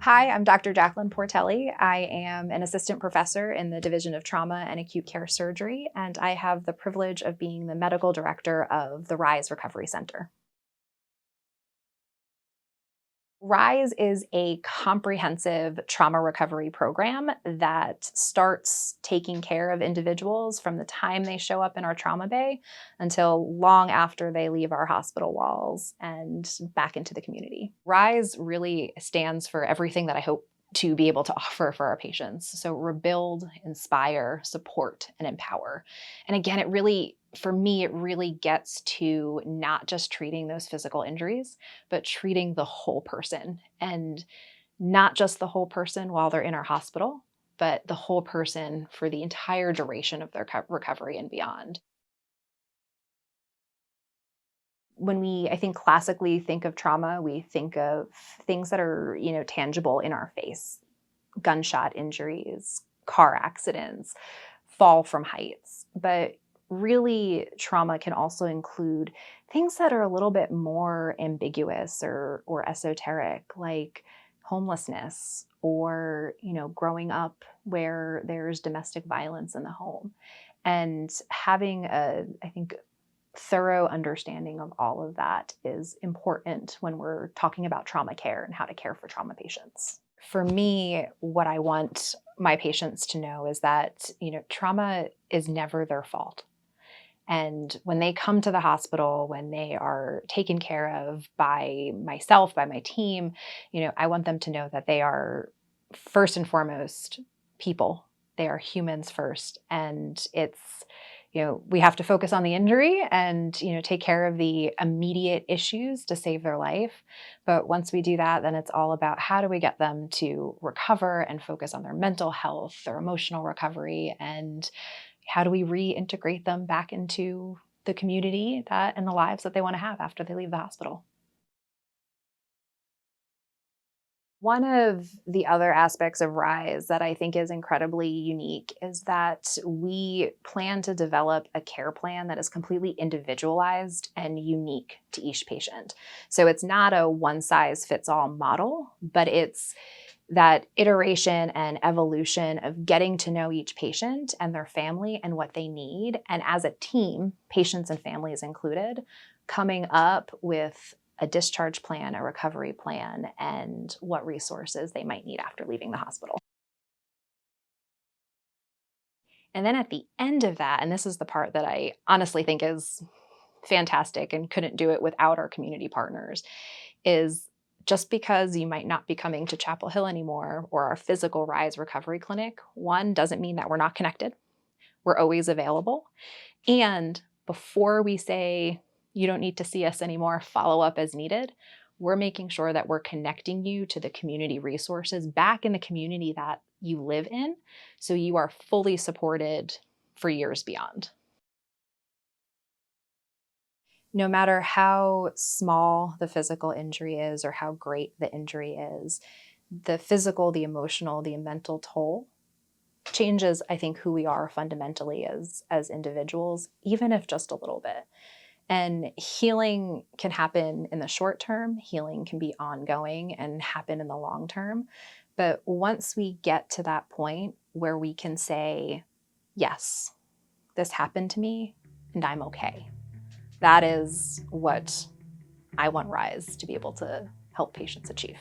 Hi, I'm Dr. Jacqueline Portelli. I am an assistant professor in the Division of Trauma and Acute Care Surgery, and I have the privilege of being the medical director of the R.I.S.E Recovery Center. R.I.S E is a comprehensive trauma recovery program that starts taking care of individuals from the time they show up in our trauma bay until long after they leave our hospital walls and back into the community. R.I.S E really stands for everything that I hope to be able to offer for our patients. So rebuild, inspire, support, and empower. And again, for me, it really gets to not just treating those physical injuries, but treating the whole person, and not just the whole person while they're in our hospital, but the whole person for the entire duration of their recovery and beyond. When I think classically think of trauma, we think of things that are, tangible in our face: gunshot injuries, car accidents, fall from heights. But really, trauma can also include things that are a little bit more ambiguous or esoteric, like homelessness or, growing up where there's domestic violence in the home. And having I think, thorough understanding of all of that is important when we're talking about trauma care and how to care for trauma patients. For me, what I want my patients to know is that, trauma is never their fault. And when they come to the hospital, when they are taken care of by myself, by my team, I want them to know that they are first and foremost people. They are humans first. And we have to focus on the injury and, take care of the immediate issues to save their life. But once we do that, then it's all about how do we get them to recover and focus on their mental health, their emotional recovery, and how do we reintegrate them back into the community and the lives that they want to have after they leave the hospital. One of the other aspects of R.I.S E that I think is incredibly unique is that we plan to develop a care plan that is completely individualized and unique to each patient. So it's not a one-size-fits-all model, but it's that iteration and evolution of getting to know each patient and their family and what they need. And as a team, patients and families included, coming up with a discharge plan, a recovery plan, and what resources they might need after leaving the hospital. And then at the end of that, and this is the part that I honestly think is fantastic and couldn't do it without our community partners, is just because you might not be coming to Chapel Hill anymore or our physical R.I.S E recovery clinic, one, doesn't mean that we're not connected. We're always available. And before we say, you don't need to see us anymore, follow up as needed, we're making sure that we're connecting you to the community resources back in the community that you live in, so you are fully supported for years beyond. No matter how small the physical injury is or how great the injury is, the physical, the emotional, the mental toll changes, I think, who we are fundamentally as individuals, even if just a little bit. And healing can happen in the short term, healing can be ongoing and happen in the long term. But once we get to that point where we can say, yes, this happened to me and I'm okay, that is what I want R.I.S E to be able to help patients achieve.